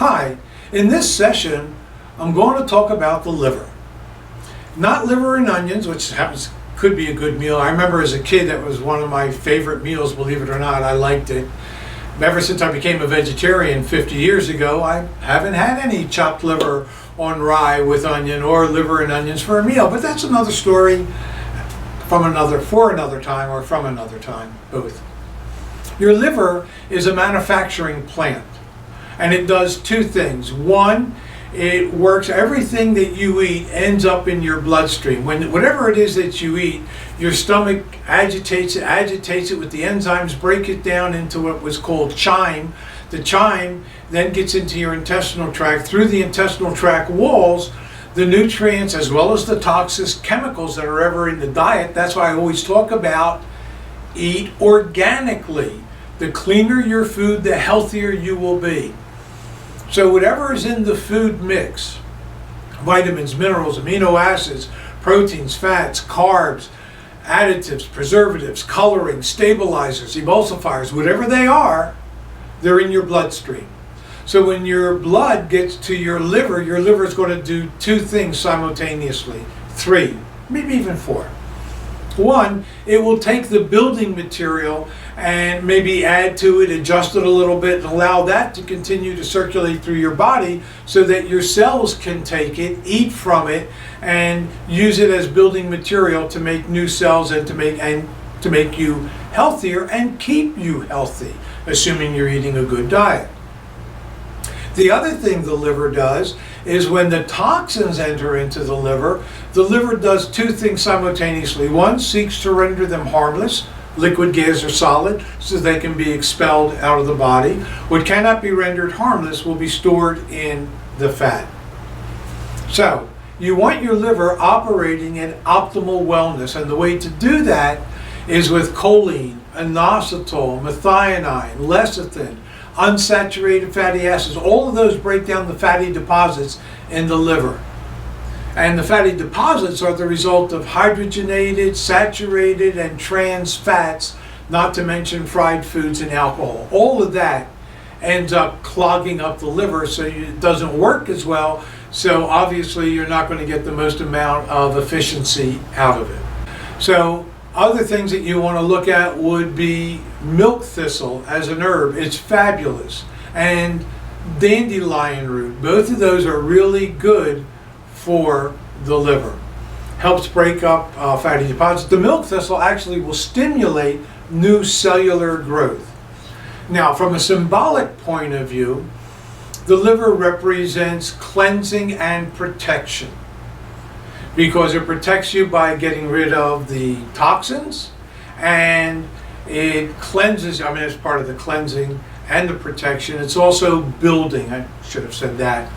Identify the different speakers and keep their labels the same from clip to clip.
Speaker 1: Hi, in this session I'm going to talk about the liver. Not liver and onions, which could be a good meal. I remember as a kid that was one of my favorite meals, believe it or not. I liked it. Ever since I became a vegetarian 50 years ago, I haven't had any chopped liver on rye with onion or liver and onions for a meal. But that's another story for another time, or from another time, both. Your liver is a manufacturing plant, and it does two things. One, it works, everything that you eat ends up in your bloodstream. Whatever it is that you eat, your stomach agitates it with the enzymes, break it down into what was called chyme. The chyme then gets into your intestinal tract. Through the intestinal tract walls, the nutrients as well as the toxic chemicals that are ever in the diet. That's why I always talk about eat organically. The cleaner your food, the healthier you will be. So whatever is in the food mix, vitamins, minerals, amino acids, proteins, fats, carbs, additives, preservatives, coloring, stabilizers, emulsifiers, whatever they are, they're in your bloodstream. So when your blood gets to your liver is going to do two things simultaneously. Three, maybe even four. One, it will take the building material and maybe add to it, adjust it a little bit, and allow that to continue to circulate through your body so that your cells can take it, eat from it, and use it as building material to make new cells and to make you healthier and keep you healthy, assuming you're eating a good diet. The other thing the liver does is when the toxins enter into the liver does two things simultaneously. One, seeks to render them harmless, liquid, gas, or solid, so they can be expelled out of the body. What cannot be rendered harmless will be stored in the fat. So, you want your liver operating in optimal wellness, and the way to do that is with choline, inositol, methionine, lecithin, unsaturated fatty acids. All of those break down the fatty deposits in the liver. And the fatty deposits are the result of hydrogenated, saturated, and trans fats, not to mention fried foods and alcohol. All of that ends up clogging up the liver, so it doesn't work as well. So obviously you're not going to get the most amount of efficiency out of it. So other things that you want to look at would be milk thistle as an herb. It's fabulous. And dandelion root. Both of those are really good for the liver. Helps break up fatty deposits. The milk thistle actually will stimulate new cellular growth. Now, from a symbolic point of view, the liver represents cleansing and protection, because it protects you by getting rid of the toxins, and it cleanses, it's part of the cleansing and the protection. It's also building, I should have said that,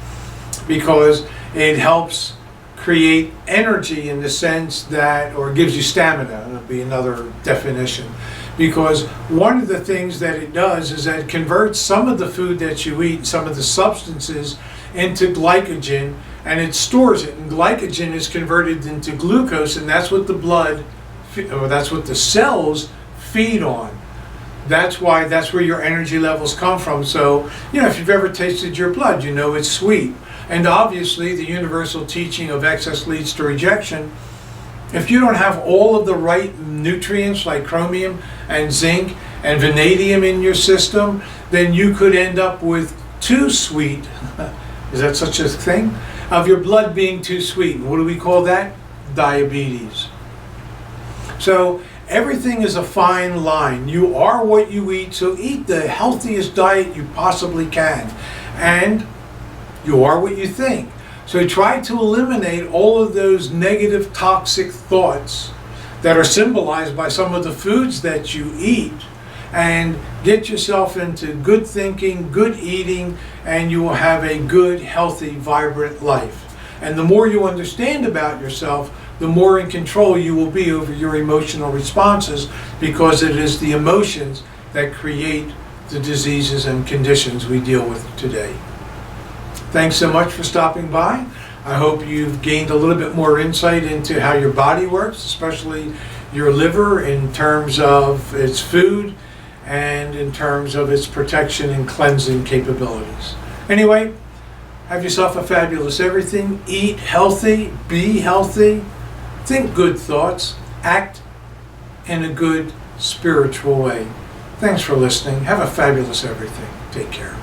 Speaker 1: because it helps create energy in the sense that, or gives you stamina, that would be another definition. Because one of the things that it does is that it converts some of the food that you eat, some of the substances, into glycogen, and it stores it. And glycogen is converted into glucose, and that's what that's what the cells feed on. That's where your energy levels come from. So, if you've ever tasted your blood, you know it's sweet. And obviously, the universal teaching of excess leads to rejection. If you don't have all of the right nutrients like chromium and zinc and vanadium in your system, then you could end up with too sweet, is that such a thing? Of your blood being too sweet. What do we call that? Diabetes. So everything is a fine line. You are what you eat, so eat the healthiest diet you possibly can. And you are what you think. So try to eliminate all of those negative toxic thoughts that are symbolized by some of the foods that you eat, and get yourself into good thinking, good eating, and you will have a good, healthy, vibrant life. And the more you understand about yourself, the more in control you will be over your emotional responses, because it is the emotions that create the diseases and conditions we deal with today. Thanks so much for stopping by. I hope you've gained a little bit more insight into how your body works, especially your liver, in terms of its food and in terms of its protection and cleansing capabilities. Anyway, have yourself a fabulous everything. Eat healthy, be healthy, think good thoughts, act in a good spiritual way. Thanks for listening. Have a fabulous everything. Take care.